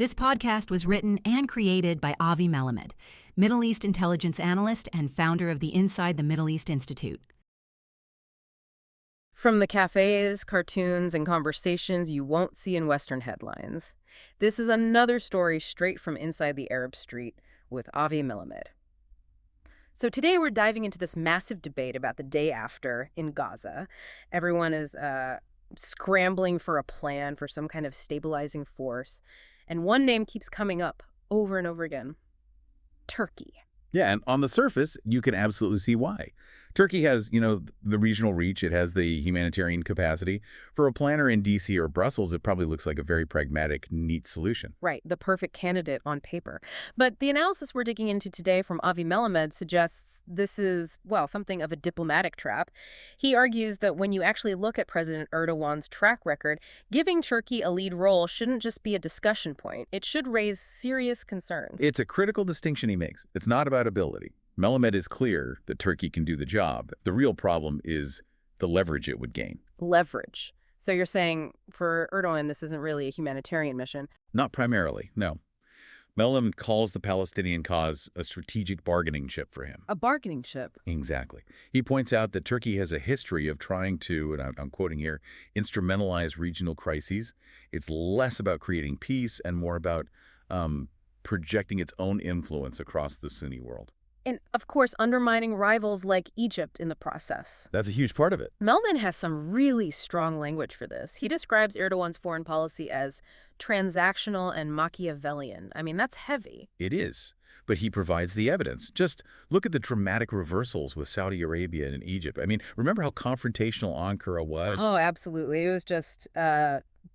This podcast was written and created by Avi Melamed, Middle East intelligence analyst and founder of the Inside the Middle East Institute. From the cafes, cartoons, and conversations you won't see in Western headlines, this is another story straight from inside the Arab Street with Avi Melamed. So today we're diving into this massive debate about the day after in Gaza. Everyone is scrambling for a plan for some kind of stabilizing force. And one name keeps coming up over and over again: Turkey. Yeah, and on the surface, you can absolutely see why. Turkey has, the regional reach. It has the humanitarian capacity. For a planner in D.C. or Brussels, it probably looks like a very pragmatic, neat solution. Right, the perfect candidate on paper. But the analysis we're digging into today from Avi Melamed suggests this is, something of a diplomatic trap. He argues that when you actually look at President Erdogan's track record, giving Turkey a lead role shouldn't just be a discussion point. It should raise serious concerns. It's a critical distinction he makes. It's not about ability. Melamed is clear that Turkey can do the job. The real problem is the leverage it would gain. Leverage. So you're saying for Erdogan, this isn't really a humanitarian mission? Not primarily, no. Melamed calls the Palestinian cause a strategic bargaining chip for him. A bargaining chip? Exactly. He points out that Turkey has a history of trying to, and I'm quoting here, instrumentalize regional crises. It's less about creating peace and more about projecting its own influence across the Sunni world. And, of course, undermining rivals like Egypt in the process. That's a huge part of it. Melamed has some really strong language for this. He describes Erdogan's foreign policy as transactional and Machiavellian. I mean, that's heavy. It is. But he provides the evidence. Just look at the dramatic reversals with Saudi Arabia and Egypt. I mean, remember how confrontational Ankara was? Oh, absolutely. It was just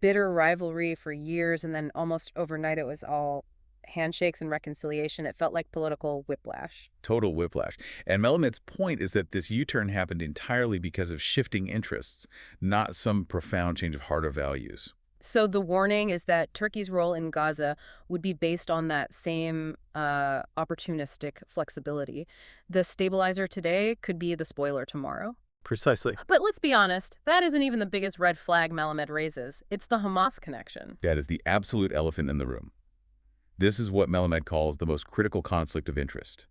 bitter rivalry for years, and then almost overnight it was all handshakes and reconciliation. It felt like political whiplash. Total whiplash. And Melamed's point is that this U-turn happened entirely because of shifting interests, not some profound change of heart or values. So the warning is that Turkey's role in Gaza would be based on that same opportunistic flexibility. The stabilizer today could be the spoiler tomorrow. Precisely. But let's be honest, that isn't even the biggest red flag Melamed raises. It's the Hamas connection. That is the absolute elephant in the room. This is what Melamed calls the most critical conflict of interest.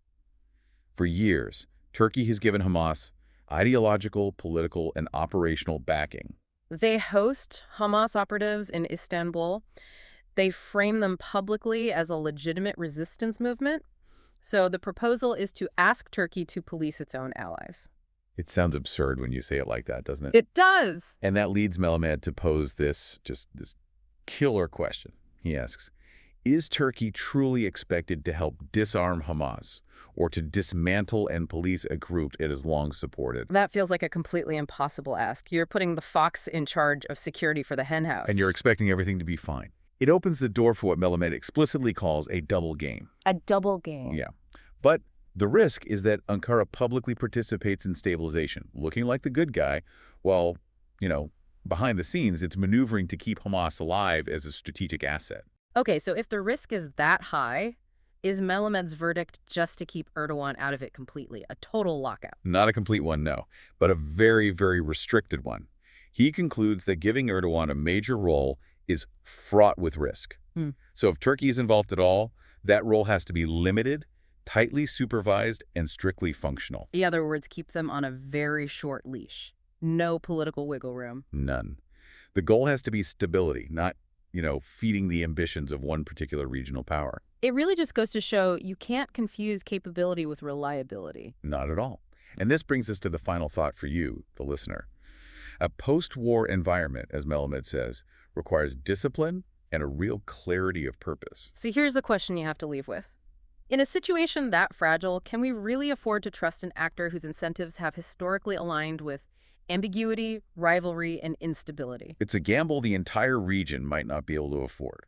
For years, Turkey has given Hamas ideological, political, and operational backing. They host Hamas operatives in Istanbul. They frame them publicly as a legitimate resistance movement. So the proposal is to ask Turkey to police its own allies. It sounds absurd when you say it like that, doesn't it? It does! And that leads Melamed to pose this killer question. He asks, is Turkey truly expected to help disarm Hamas or to dismantle and police a group it has long supported? That feels like a completely impossible ask. You're putting the fox in charge of security for the henhouse. And you're expecting everything to be fine. It opens the door for what Melamed explicitly calls a double game. A double game. Yeah. But the risk is that Ankara publicly participates in stabilization, looking like the good guy, while, behind the scenes, it's maneuvering to keep Hamas alive as a strategic asset. Okay, so if the risk is that high, is Melamed's verdict just to keep Erdogan out of it completely, a total lockout? Not a complete one, no, but a very, very restricted one. He concludes that giving Erdogan a major role is fraught with risk. So if Turkey is involved at all, that role has to be limited, tightly supervised, and strictly functional. In other words, keep them on a very short leash. No political wiggle room. None. The goal has to be stability, not feeding the ambitions of one particular regional power. It really just goes to show you can't confuse capability with reliability. Not at all. And this brings us to the final thought for you, the listener. A post-war environment, as Melamed says, requires discipline and a real clarity of purpose. So here's the question you have to leave with. In a situation that fragile, can we really afford to trust an actor whose incentives have historically aligned with ambiguity, rivalry, and instability? It's a gamble the entire region might not be able to afford.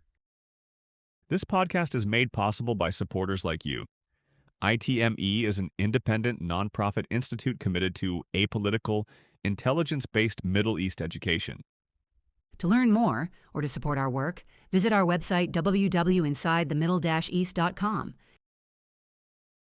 This podcast is made possible by supporters like you. ITME is an independent, nonprofit institute committed to apolitical, intelligence-based Middle East education. To learn more or to support our work, visit our website www.insidethemiddle-east.com.